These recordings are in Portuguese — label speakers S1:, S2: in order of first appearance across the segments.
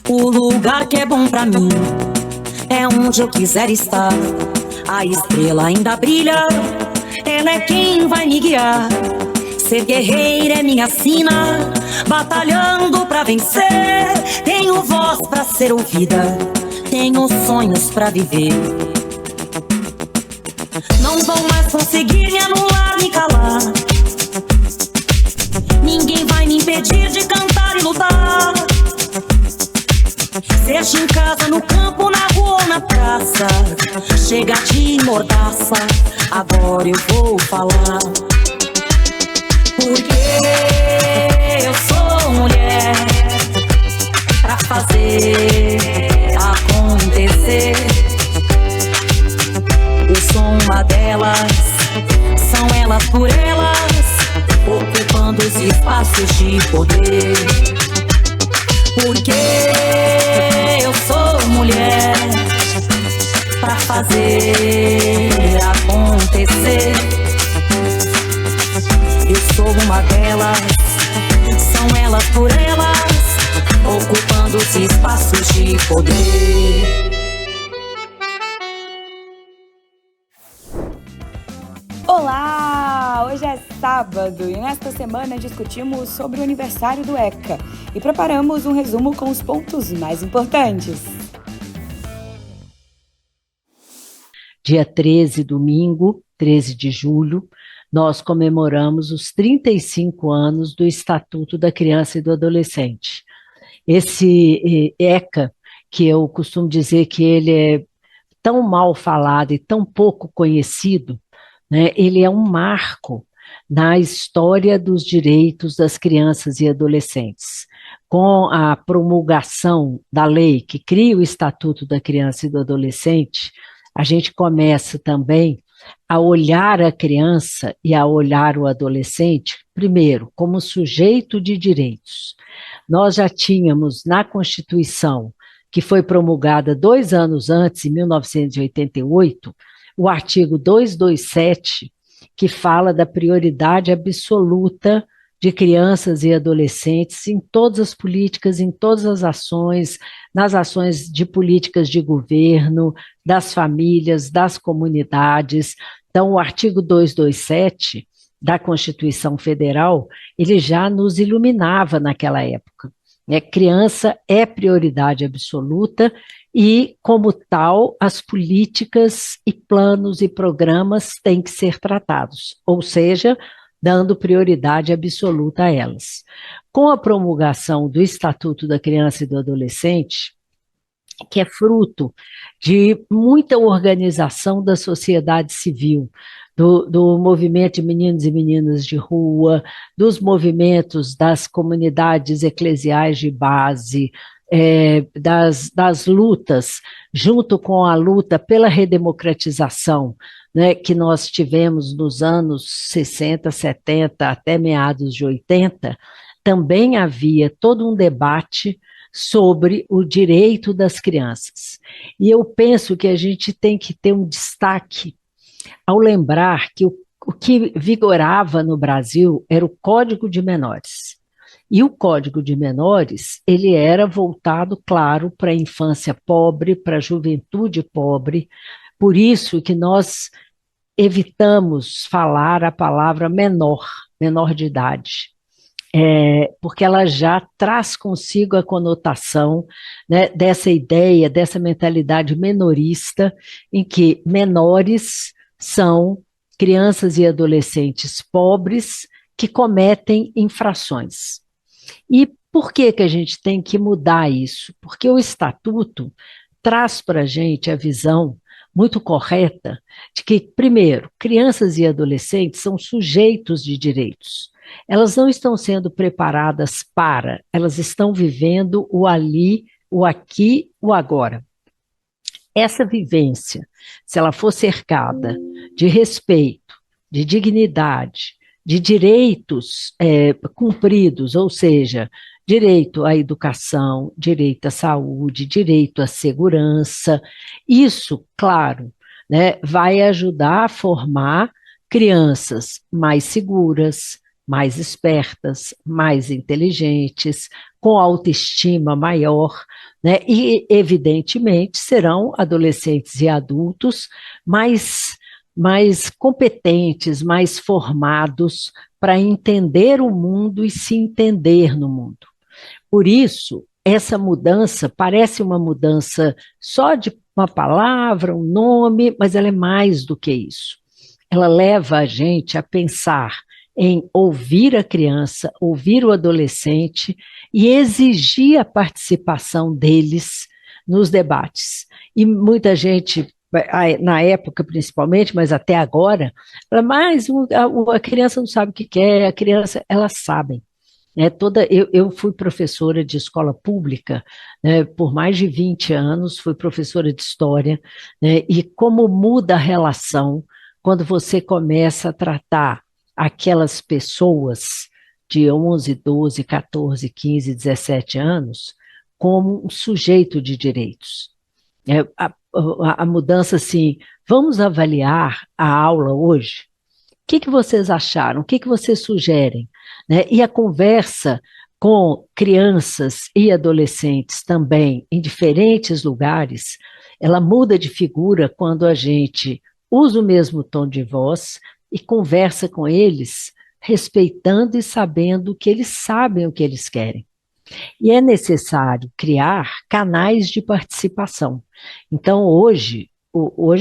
S1: O lugar que é bom pra mim é onde eu quiser estar. A estrela ainda brilha, ela é quem vai me guiar. Ser guerreira é minha sina, batalhando pra vencer. Tenho voz pra ser ouvida, tenho sonhos pra viver. Não vão mais conseguir me anular, me calar. Ninguém vai me impedir de cantar e lutar. Seja em casa, no campo, na rua ou na praça, chega de mordaça, agora eu vou falar. Porque eu sou mulher pra fazer acontecer. Eu sou uma delas, são elas por elas, ocupando os espaços de poder. Porque eu sou mulher pra fazer acontecer. Eu sou uma delas, são elas por elas, ocupando os espaços de poder.
S2: Olá! Hoje é sábado e nesta semana discutimos sobre o aniversário do ECA e preparamos um resumo com os pontos mais importantes.
S3: Dia 13, domingo, 13 de julho, nós comemoramos os 35 anos do Estatuto da Criança e do Adolescente. Esse ECA, que eu costumo dizer que ele é tão mal falado e tão pouco conhecido, né, ele é um marco na história dos direitos das crianças e adolescentes. Com a promulgação da lei que cria o Estatuto da Criança e do Adolescente, a gente começa também a olhar a criança e a olhar o adolescente, primeiro, como sujeito de direitos. Nós já tínhamos na Constituição, que foi promulgada 2 anos antes, em 1988, o artigo 227, que fala da prioridade absoluta de crianças e adolescentes em todas as políticas, em todas as ações, nas ações de políticas de governo, das famílias, das comunidades. Então, o artigo 227 da Constituição Federal, ele já nos iluminava naquela época. Criança é prioridade absoluta e, como tal, as políticas e planos e programas têm que ser tratados, ou seja, dando prioridade absoluta a elas. Com a promulgação do Estatuto da Criança e do Adolescente, que é fruto de muita organização da sociedade civil, do movimento de meninos e meninas de rua, dos movimentos das comunidades eclesiais de base, das lutas, junto com a luta pela redemocratização, né, que nós tivemos nos anos 60, 70, até meados de 80, também havia todo um debate sobre o direito das crianças. E eu penso que a gente tem que ter um destaque ao lembrar que o que vigorava no Brasil era o Código de Menores. E o Código de Menores, ele era voltado, claro, para a infância pobre, para a juventude pobre, por isso que nós evitamos falar a palavra menor de idade. Porque ela já traz consigo a conotação, né, dessa ideia, dessa mentalidade menorista, em que menores são crianças e adolescentes pobres que cometem infrações. E por que a gente tem que mudar isso? Porque o Estatuto traz para a gente a visão muito correta de que, primeiro, crianças e adolescentes são sujeitos de direitos. Elas não estão sendo preparadas para, elas estão vivendo o ali, o aqui, o agora. Essa vivência, se ela for cercada de respeito, de dignidade, de direitos cumpridos, ou seja, direito à educação, direito à saúde, direito à segurança, isso, claro, né, vai ajudar a formar crianças mais seguras, mais espertas, mais inteligentes, com autoestima maior, né? E, evidentemente, serão adolescentes e adultos mais competentes, mais formados para entender o mundo e se entender no mundo. Por isso, essa mudança parece uma mudança só de uma palavra, um nome, mas ela é mais do que isso. Ela leva a gente a pensar em ouvir a criança, ouvir o adolescente e exigir a participação deles nos debates. E muita gente, na época principalmente, mas até agora, fala, mas a criança não sabe o que quer, a criança, elas sabem. Eu fui professora de escola pública, né, por mais de 20 anos, fui professora de história, né, e como muda a relação quando você começa a tratar aquelas pessoas de 11, 12, 14, 15, 17 anos como um sujeito de direitos. A mudança, assim, vamos avaliar a aula hoje? Que vocês acharam? O que vocês sugerem? Né? E a conversa com crianças e adolescentes também em diferentes lugares, ela muda de figura quando a gente usa o mesmo tom de voz e conversa com eles, respeitando e sabendo que eles sabem o que eles querem. E é necessário criar canais de participação. Então, hoje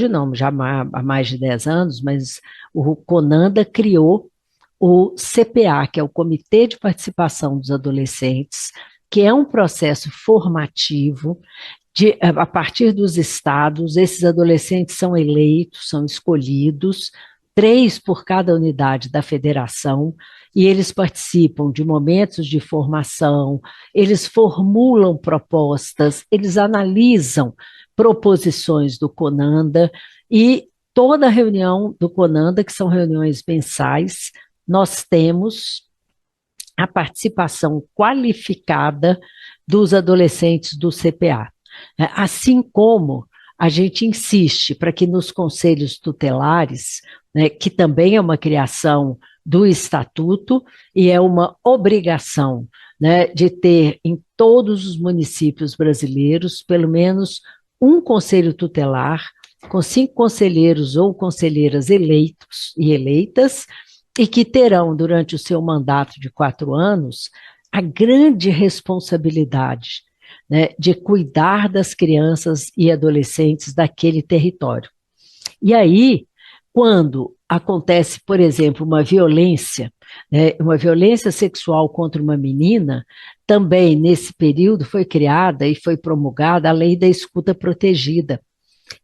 S3: não, já há mais de 10 anos, mas o CONANDA criou o CPA, que é o Comitê de Participação dos Adolescentes, que é um processo formativo a partir dos estados. Esses adolescentes são eleitos, são escolhidos, 3 por cada unidade da federação, e eles participam de momentos de formação, eles formulam propostas, eles analisam proposições do CONANDA, e toda reunião do CONANDA, que são reuniões mensais, nós temos a participação qualificada dos adolescentes do CPA. Assim como a gente insiste para que nos conselhos tutelares, né, que também é uma criação do Estatuto e é uma obrigação, né, de ter em todos os municípios brasileiros pelo menos um conselho tutelar com 5 conselheiros ou conselheiras eleitos e eleitas, e que terão, durante o seu mandato de 4 anos, a grande responsabilidade, né, de cuidar das crianças e adolescentes daquele território. E aí, quando acontece, por exemplo, uma violência sexual contra uma menina, também nesse período foi criada e foi promulgada a Lei da Escuta Protegida,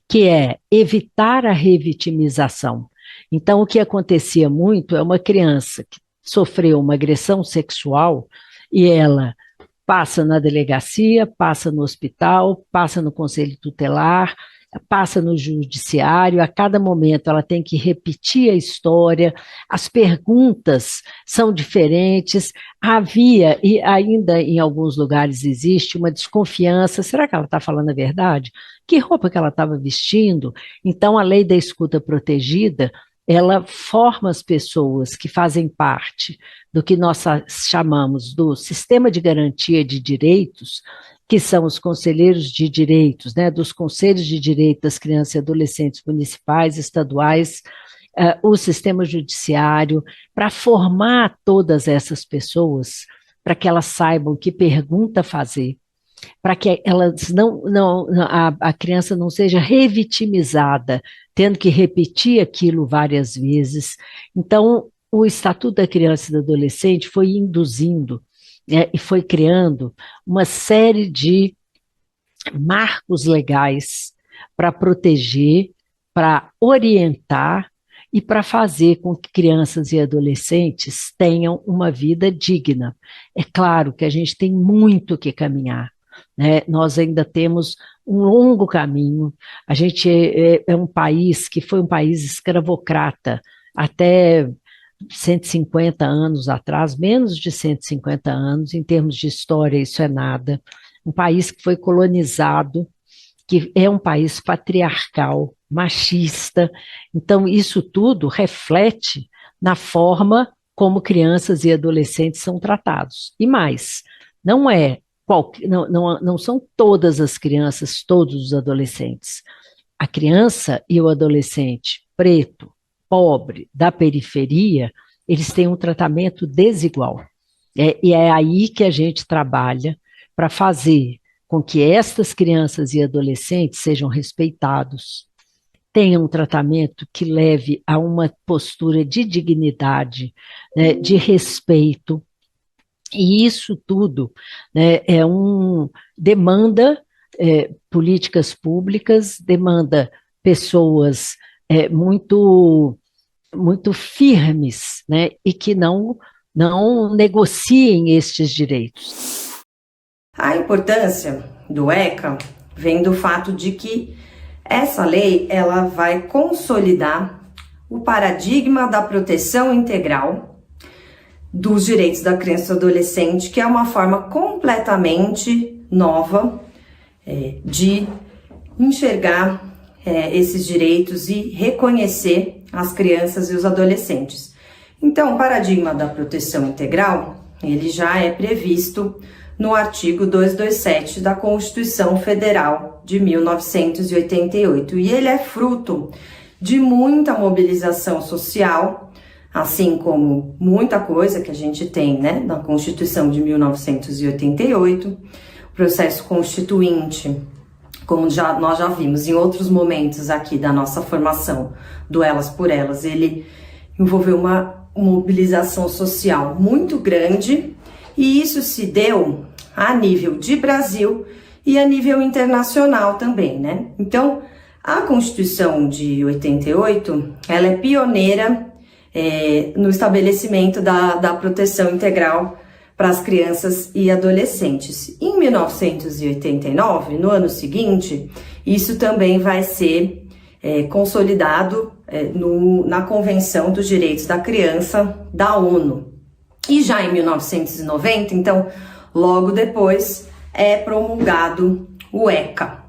S3: que é evitar a revitimização. Então, o que acontecia muito é uma criança que sofreu uma agressão sexual e ela passa na delegacia, passa no hospital, passa no conselho tutelar, passa no judiciário, a cada momento ela tem que repetir a história, as perguntas são diferentes, havia, e ainda em alguns lugares existe, uma desconfiança, será que ela está falando a verdade? Que roupa que ela estava vestindo? Então, a lei da escuta protegida, ela forma as pessoas que fazem parte do que nós chamamos do sistema de garantia de direitos, que são os conselheiros de direitos, né, dos conselhos de direito das crianças e adolescentes municipais, estaduais, o sistema judiciário, para formar todas essas pessoas, para que elas saibam que pergunta fazer, para que elas a criança não seja revitimizada, tendo que repetir aquilo várias vezes. Então, o Estatuto da Criança e do Adolescente foi induzindo, e foi criando uma série de marcos legais para proteger, para orientar e para fazer com que crianças e adolescentes tenham uma vida digna. É claro que a gente tem muito que caminhar, né? Nós ainda temos um longo caminho. A gente é um país que foi um país escravocrata até 150 anos atrás, menos de 150 anos, em termos de história, isso é nada. Um país que foi colonizado, que é um país patriarcal, machista. Então, isso tudo reflete na forma como crianças e adolescentes são tratados. E mais, não são todas as crianças, todos os adolescentes. A criança e o adolescente preto, pobre, da periferia, eles têm um tratamento desigual. E é aí que a gente trabalha para fazer com que estas crianças e adolescentes sejam respeitados, tenham um tratamento que leve a uma postura de dignidade, né, de respeito. E isso tudo, né, demanda políticas públicas, demanda pessoas muito firmes, né, e que não negociem estes direitos.
S4: A importância do ECA vem do fato de que essa lei ela vai consolidar o paradigma da proteção integral dos direitos da criança e do adolescente, que é uma forma completamente nova de enxergar esses direitos e reconhecer as crianças e os adolescentes. Então, o paradigma da proteção integral, ele já é previsto no artigo 227 da Constituição Federal de 1988, e ele é fruto de muita mobilização social, assim como muita coisa que a gente tem, né, na Constituição de 1988, processo constituinte, como nós já vimos em outros momentos aqui da nossa formação do Elas por Elas, ele envolveu uma mobilização social muito grande, e isso se deu a nível de Brasil e a nível internacional também, né? Então, a Constituição de 88, ela é pioneira no estabelecimento da proteção integral para as crianças e adolescentes. Em 1989, no ano seguinte, isso também vai ser consolidado na Convenção dos Direitos da Criança da ONU. E já em 1990, então, logo depois, é promulgado o ECA.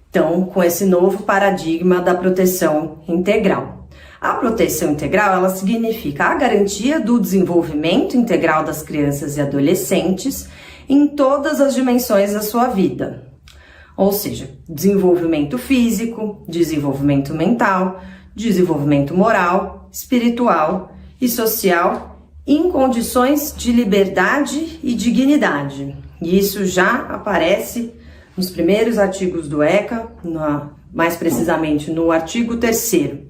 S4: Então, com esse novo paradigma da proteção integral. A proteção integral, ela significa a garantia do desenvolvimento integral das crianças e adolescentes em todas as dimensões da sua vida. Ou seja, desenvolvimento físico, desenvolvimento mental, desenvolvimento moral, espiritual e social em condições de liberdade e dignidade. E isso já aparece nos primeiros artigos do ECA, mais precisamente no artigo 3º.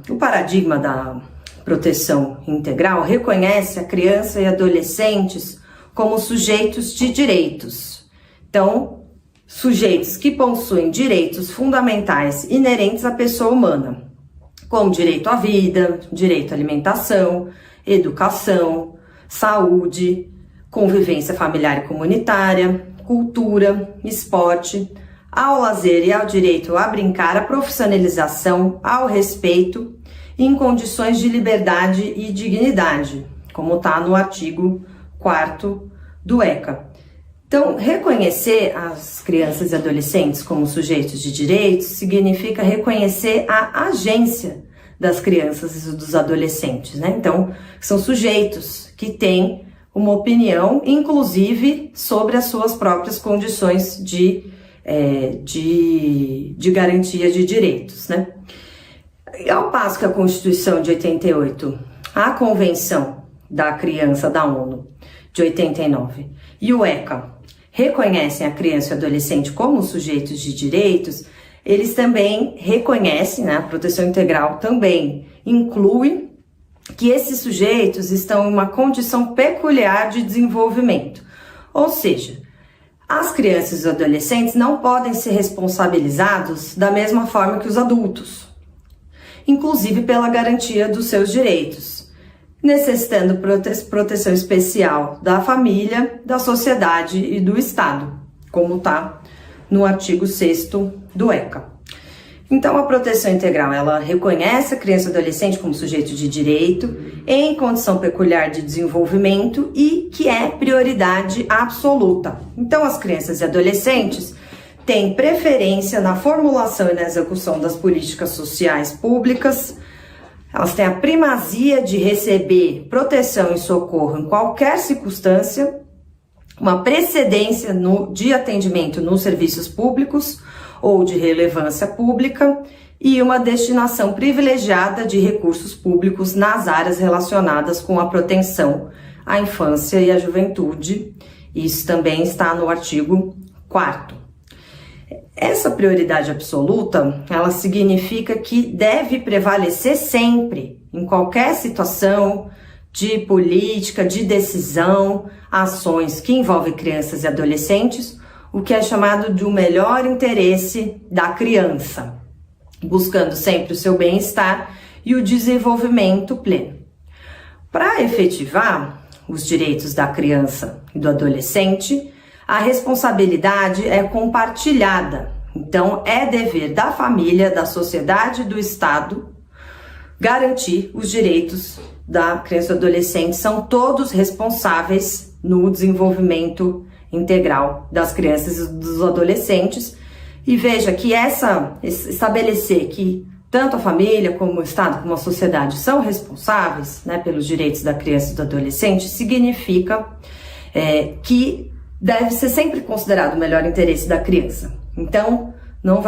S4: O paradigma da proteção integral reconhece a criança e adolescentes como sujeitos de direitos. Então, sujeitos que possuem direitos fundamentais inerentes à pessoa humana, como direito à vida, direito à alimentação, educação, saúde, convivência familiar e comunitária, cultura, esporte, ao lazer e ao direito a brincar, à profissionalização, ao respeito, em condições de liberdade e dignidade, como está no artigo 4º do ECA. Então, reconhecer as crianças e adolescentes como sujeitos de direitos significa reconhecer a agência das crianças e dos adolescentes, né? Então, são sujeitos que têm uma opinião, inclusive, sobre as suas próprias condições de garantia de direitos, né? E ao passo que a Constituição de 88, a Convenção da Criança da ONU de 89 e o ECA reconhecem a criança e o adolescente como sujeitos de direitos, eles também reconhecem, né, a proteção integral também inclui que esses sujeitos estão em uma condição peculiar de desenvolvimento. Ou seja, as crianças e os adolescentes não podem ser responsabilizados da mesma forma que os adultos, inclusive pela garantia dos seus direitos, necessitando proteção especial da família, da sociedade e do Estado, como está no artigo 6º do ECA. Então, a proteção integral, ela reconhece a criança e adolescente como sujeito de direito, em condição peculiar de desenvolvimento e que é prioridade absoluta. Então, as crianças e adolescentes têm preferência na formulação e na execução das políticas sociais públicas. Elas têm a primazia de receber proteção e socorro em qualquer circunstância, uma precedência de atendimento nos serviços públicos ou de relevância pública e uma destinação privilegiada de recursos públicos nas áreas relacionadas com a proteção à infância e à juventude. Isso também está no artigo 4º. Essa prioridade absoluta, ela significa que deve prevalecer sempre, em qualquer situação de política, de decisão, ações que envolvem crianças e adolescentes, o que é chamado de o melhor interesse da criança, buscando sempre o seu bem-estar e o desenvolvimento pleno. Para efetivar os direitos da criança e do adolescente, a responsabilidade é compartilhada. Então, é dever da família, da sociedade e do Estado garantir os direitos da criança e do adolescente. São todos responsáveis no desenvolvimento integral das crianças e dos adolescentes. E veja que estabelecer que tanto a família como o Estado como a sociedade são responsáveis, né, pelos direitos da criança e do adolescente significa que deve ser sempre considerado o melhor interesse da criança. Então, não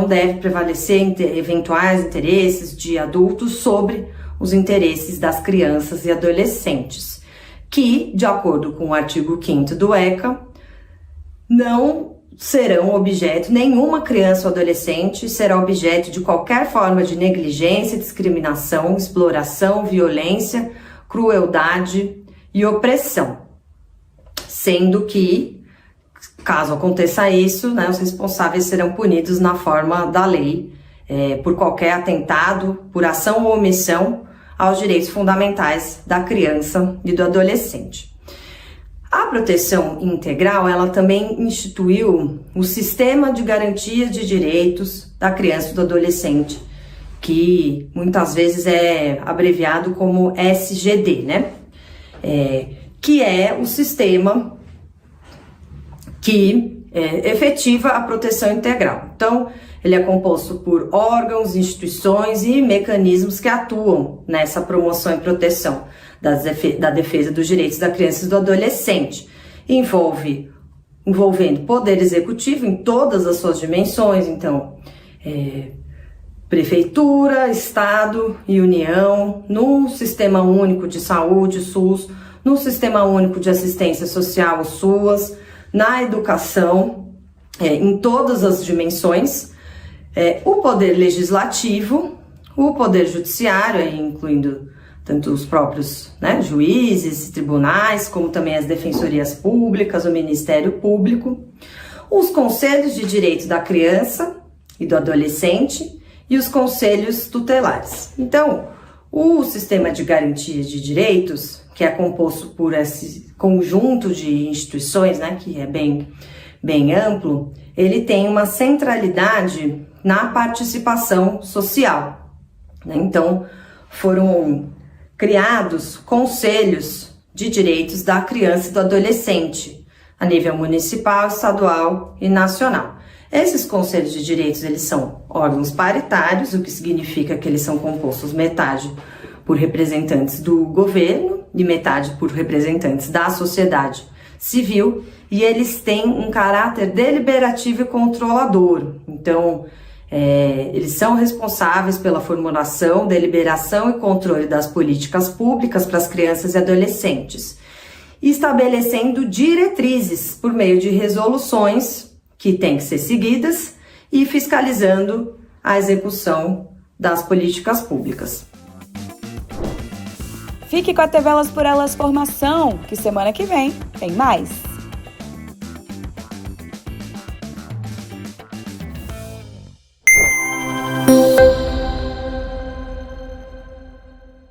S4: deve prevalecer eventuais interesses de adultos sobre os interesses das crianças e adolescentes, que, de acordo com o artigo 5º do ECA, não serão objeto, nenhuma criança ou adolescente será objeto de qualquer forma de negligência, discriminação, exploração, violência, crueldade e opressão. Sendo que, caso aconteça isso, né, os responsáveis serão punidos na forma da lei por qualquer atentado, por ação ou omissão aos direitos fundamentais da criança e do adolescente. A proteção integral, ela também instituiu o Sistema de Garantia de Direitos da Criança e do Adolescente, que muitas vezes é abreviado como SGD, né? Que é o sistema que efetiva a proteção integral. Então, ele é composto por órgãos, instituições e mecanismos que atuam nessa promoção e proteção da defesa dos direitos da criança e do adolescente. Envolvendo poder executivo em todas as suas dimensões, então, prefeitura, Estado e União, no Sistema Único de Saúde, SUS, no Sistema Único de Assistência Social, o SUAS, na educação, em todas as dimensões, o poder legislativo, o poder judiciário, incluindo tanto os próprios, né, juízes, tribunais, como também as defensorias públicas, o Ministério Público, os conselhos de direitos da criança e do adolescente e os conselhos tutelares. Então, o sistema de garantia de direitos, que é composto por esse conjunto de instituições, né, que é bem amplo, ele tem uma centralidade na participação social, né? Então, foram criados conselhos de direitos da criança e do adolescente, a nível municipal, estadual e nacional. Esses conselhos de direitos, eles são órgãos paritários, o que significa que eles são compostos metade por representantes do governo e metade por representantes da sociedade civil, e eles têm um caráter deliberativo e controlador. Então, eles são responsáveis pela formulação, deliberação e controle das políticas públicas para as crianças e adolescentes, estabelecendo diretrizes por meio de resoluções que têm que ser seguidas e fiscalizando a execução das políticas públicas.
S2: Fique com a TV Elas por Elas Formação, que semana que vem tem mais.